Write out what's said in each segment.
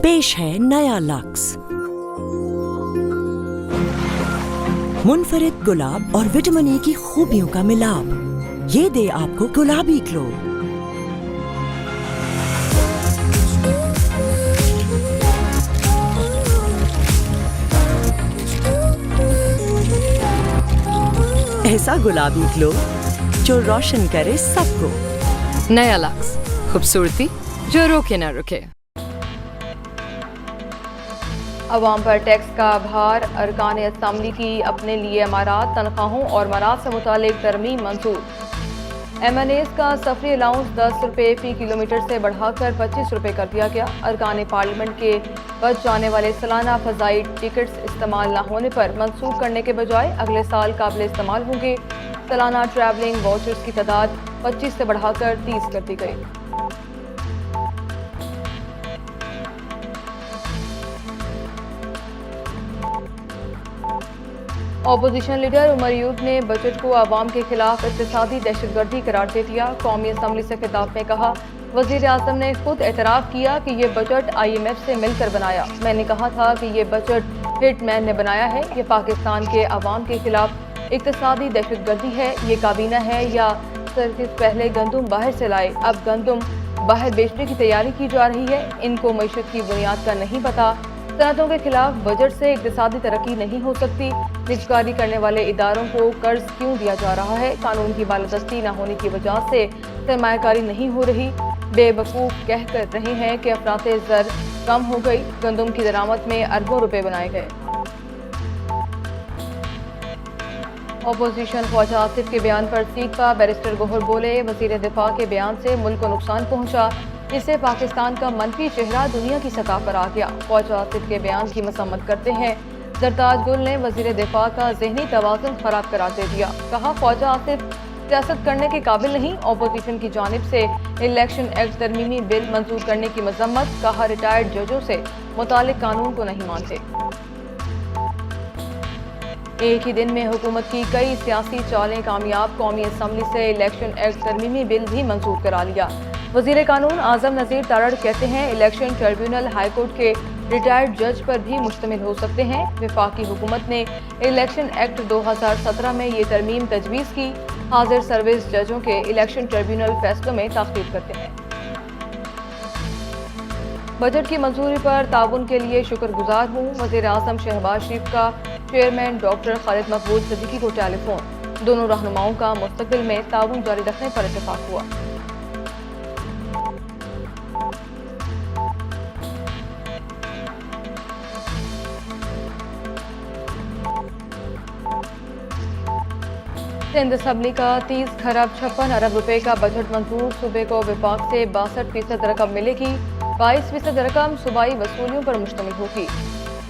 पेश है नया लक्स। मुनफरिद गुलाब और विटामिन ई की खूबियों का मिलाप, ये दे आपको गुलाबी ग्लो। ऐसा गुलाबी ग्लो जो रोशन करे सबको। नया लक्स, खूबसूरती जो रोके ना रुके। अवाम पर टैक्स का भार, अरकान असम्बली की अपने लिए अमारात, तनख्वाहों और मराद से मुतालिक तरमीम मंजूर। MNAs का सफरी अलाउंस 10 रुपये फी किलोमीटर से बढ़ाकर 25 रुपये कर दिया गया। अरकान पार्लियामेंट के बच जाने वाले सालाना फ़ज़ाई टिकट्स इस्तेमाल न होने पर मंसूख करने के बजाय अगले साल काबिल इस्तेमाल होंगे। सालाना ट्रैवलिंग वाउचर्स की तादाद 25 से बढ़ाकर 30 कर दी गई। अपोजिशन लीडर उमर यूब ने बजट को आवाम के खिलाफ इक़्तिसादी दहशतगर्दी करार दे दिया। कौमी असम्बली से खिताब में कहा, वज़ीर आज़म ने खुद एतराफ़ किया कि ये बजट IMF से मिलकर बनाया। मैंने कहा था कि ये बजट हिटमैन ने बनाया है। ये पाकिस्तान के अवाम के खिलाफ इक़्तिसादी दहशतगर्दी है। ये काबीना है या सिर्फ पहले गंदम बाहर से लाए, अब गंदम बाहर बेचने की तैयारी की जा रही है। इनको मईशत की बुनियाद का नहीं पता। सनअतों के खिलाफ बजट से इक़्तिसादी तरक्की नहीं हो सकती। निजकारी करने वाले इदारों को कर्ज क्यों दिया जा रहा है? कानून की बालादस्ती न होने की वजह से सरमायाकारी नहीं हो रही। बेवकूफ़ कह कर रहे हैं कि अफराते ज़र कम हो गई। गंदम की दरामद में अरबों रुपए बनाए गए। अपोजिशन ख्वाजा आसिफ के बयान पर तीखा, बैरिस्टर गोहर बोले, वज़ीर दिफा के बयान से मुल्क को नुकसान पहुंचा। इससे पाकिस्तान का मनफी चेहरा दुनिया की सतह पर आ गया। ख्वाजा आसिफ के बयान की मसम्मत करते हैं जरताज गुल ने वज़ीर दिफा का ज़हनी तवाज़ुन खराब करार दे दिया। कहा, ख्वाजा आसिफ सियासत करने के काबिल नहीं। अपोजिशन की जानिब से इलेक्शन एक्ट तरमीमी बिल मंजूर करने की मजम्मत। कहा, रिटायर्ड जजों से मुतालिक कानून को नहीं मानते। एक ही दिन में हुकूमत की कई सियासी चालें कामयाब। कौमी असम्बली से इलेक्शन एक्ट तरमीमी बिल भी मंजूर करा लिया। वज़ीर कानून आज़म नज़ीर तारड़ कहते हैं, इलेक्शन ट्रिब्यूनल हाईकोर्ट के रिटायर्ड जज पर भी मुश्तमिल हो सकते हैं। वफाकी हुकूमत ने इलेक्शन एक्ट 2017 में ये तरमीम तजवीज़ की। हाजिर सर्विस जजों के इलेक्शन ट्रिब्यूनल फैसलों में ताख़ीर करते हैं। बजट की मंजूरी पर ताउन के लिए शुक्रगुजार हूँ। वज़ीर आज़म शहबाज शरीफ का चेयरमैन डॉक्टर खालिद मकबूल सिद्दीकी को टेलीफोन। दोनों रहनुमाओं का मुस्तक़बिल में ताउन जारी रखने पर इत्तेफाक हुआ। सिंध असम्बली का 30 खरब 56 अरब रुपए का बजट मंजूर। सूबे को विफाक से 62% रकम मिलेगी। 22% रकम सूबाई वसूलियों पर मुश्तमिल होगी।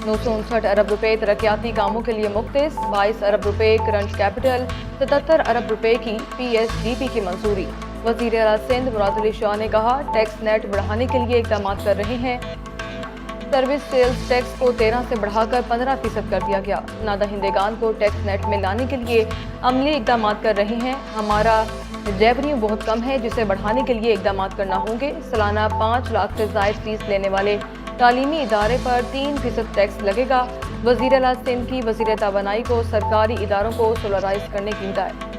959 अरब रुपए तरक्याती कामों के लिए मुख्तस। 22 अरब रुपए करंट कैपिटल। 77 अरब रुपए की PSDP की मंजूरी। वज़ीर आला सिंध मुराद अली शाह ने कहा, टैक्स नेट बढ़ाने के लिए इक़दाम कर रहे हैं। सर्विस सेल्स टैक्स को 13 से बढ़ाकर 15% कर दिया गया। नादहिंदेगान को टैक्स नेट में लाने के लिए अमली इक़दाम कर रहे हैं। हमारा रेवेन्यू बहुत कम है, जिसे बढ़ाने के लिए इक़दाम करना होंगे। सालाना 5 लाख से ज़ायद फीस लेने वाले तालीमी इदारे पर 3% टैक्स लगेगा। वज़ीर आला सिंध की वज़ीर तवानाई को सरकारी इदारों को सोलराइज करने की हिदायत।